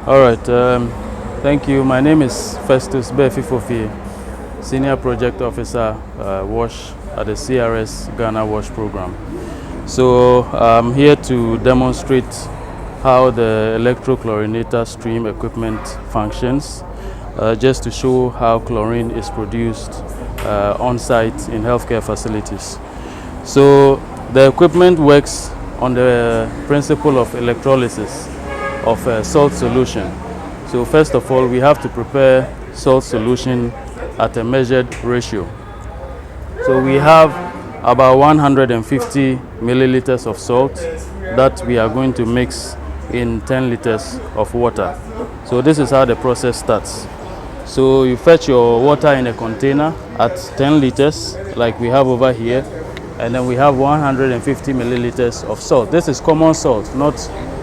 All right, thank you. My name is Festus Befifofi, Senior Project Officer, WASH at the CRS Ghana WASH Program. So I'm here to demonstrate how the electrochlorinator stream equipment functions, just to show how chlorine is produced on site in healthcare facilities. So the equipment works on the principle of electrolysis of salt solution. So first of all, we have to prepare salt solution at a measured ratio. So we have about 150 milliliters of salt that we are going to mix in 10 liters of water. So this is how the process starts. So you fetch your water in a container at 10 liters like we have over here, and then we have 150 milliliters of salt. This is common salt, not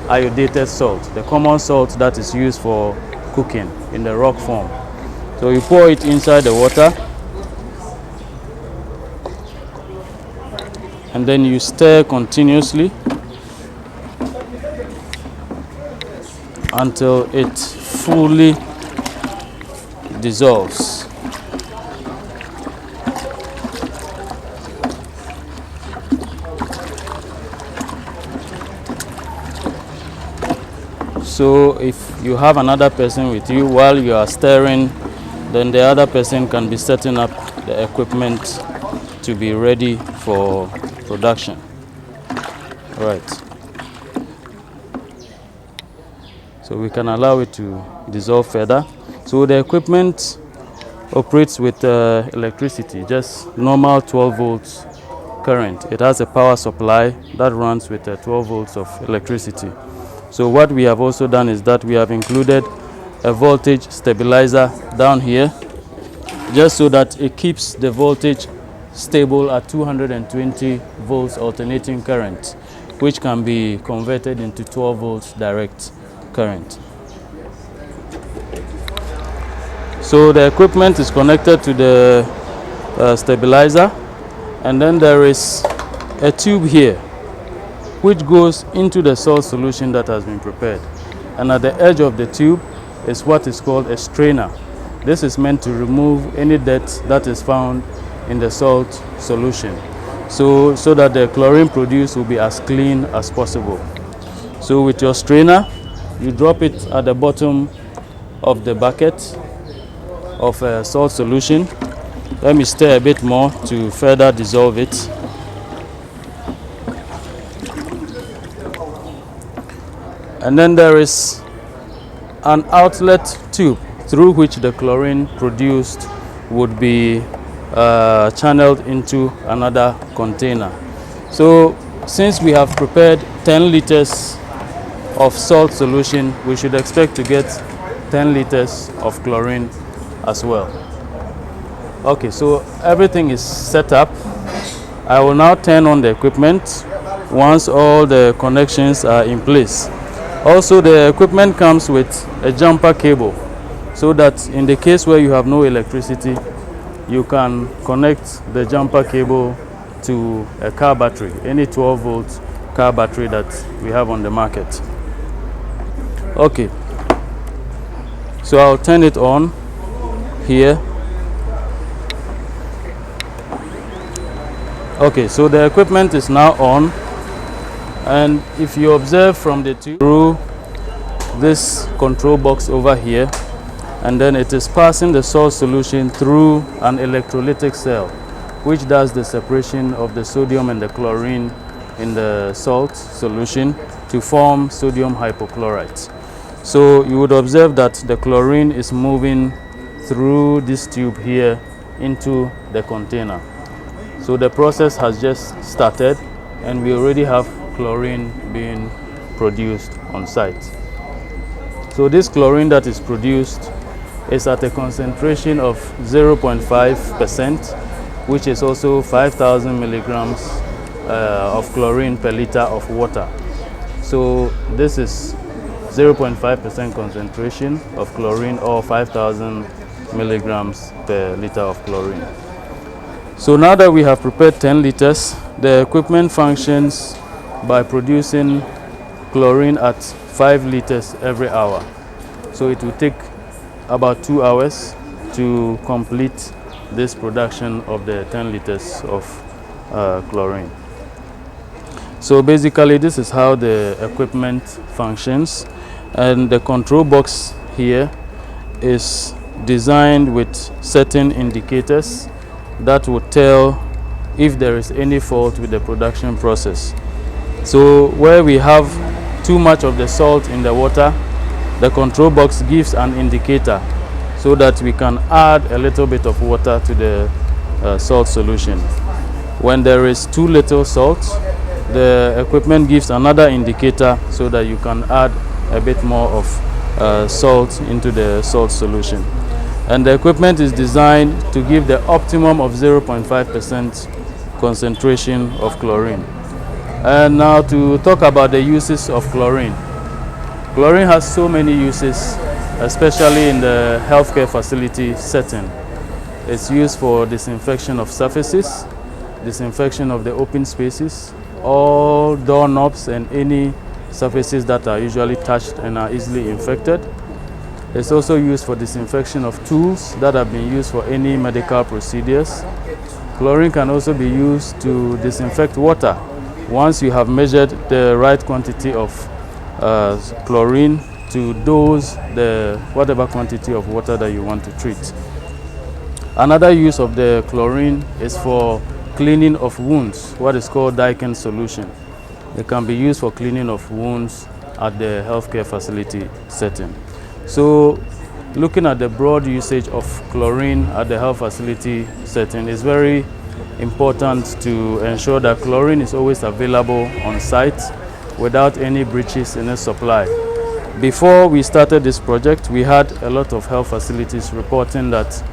iodinated salt, the common salt that is used for cooking in the rock form. So you pour it inside the water, and then you stir continuously until it fully dissolves. So if you have another person with you while you are stirring, then the other person can be setting up the equipment to be ready for production. Right. So we can allow it to dissolve further. So the equipment operates with electricity, just normal 12 volts current. It has a power supply that runs with 12 volts of electricity. So what we have also done is that we have included a voltage stabilizer down here, just so that it keeps the voltage stable at 220 volts alternating current, which can be converted into 12 volts direct current. So the equipment is connected to the stabilizer, and then there is a tube here which goes into the salt solution that has been prepared. And at the edge of the tube is what is called a strainer. This is meant to remove any dirt that is found in the salt solution, so that the chlorine produced will be as clean as possible. So with your strainer, you drop it at the bottom of the bucket of salt solution. Let me stir a bit more to further dissolve it. And then there is an outlet tube through which the chlorine produced would be channeled into another container. So since we have prepared 10 liters of salt solution, we should expect to get 10 liters of chlorine as well. Okay, so everything is set up. I will now turn on the equipment once all the connections are in place. Also, the equipment comes with a jumper cable, so that in the case where you have no electricity, you can connect the jumper cable to a car battery, any 12 volt car battery that we have on the market. Okay, so I'll turn it on here. Okay, so the equipment is now on, and if you observe from the tube through this control box over here, and then it is passing the salt solution through an electrolytic cell, which does the separation of the sodium and the chlorine in the salt solution to form sodium hypochlorite. So you would observe that the chlorine is moving through this tube here into the container. So the process has just started, and we already have chlorine being produced on site. So this chlorine that is produced is at a concentration of 0.5%, which is also 5,000 milligrams of chlorine per liter of water. So this is 0.5% concentration of chlorine, or 5,000 milligrams per liter of chlorine. So now that we have prepared 10 liters, the equipment functions by producing chlorine at 5 liters every hour. So it will take about 2 hours to complete this production of the 10 liters of chlorine. So basically this is how the equipment functions, and the control box here is designed with certain indicators that will tell if there is any fault with the production process. So where we have too much of the salt in the water, the control box gives an indicator so that we can add a little bit of water to the salt solution. When there is too little salt, the equipment gives another indicator so that you can add a bit more of salt into the salt solution. And the equipment is designed to give the optimum of 0.5% concentration of chlorine. And now to talk about the uses of chlorine. Chlorine has so many uses, especially in the healthcare facility setting. It's used for disinfection of surfaces, disinfection of the open spaces, all doorknobs and any surfaces that are usually touched and are easily infected. It's also used for disinfection of tools that have been used for any medical procedures. Chlorine can also be used to disinfect water. Once you have measured the right quantity of chlorine to dose the whatever quantity of water that you want to treat. Another use of the chlorine is for cleaning of wounds, what is called Daikin solution. It can be used for cleaning of wounds at the healthcare facility setting. So looking at the broad usage of chlorine at the health facility setting is very important to ensure that chlorine is always available on site without any breaches in the supply. Before we started this project, we had a lot of health facilities reporting that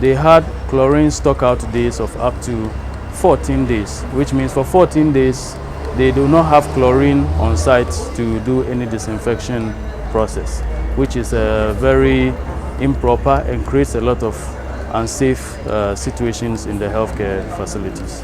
they had chlorine stockout days of up to 14 days, which means for 14 days they do not have chlorine on site to do any disinfection process, which is very improper and creates a lot of unsafe situations in the healthcare facilities.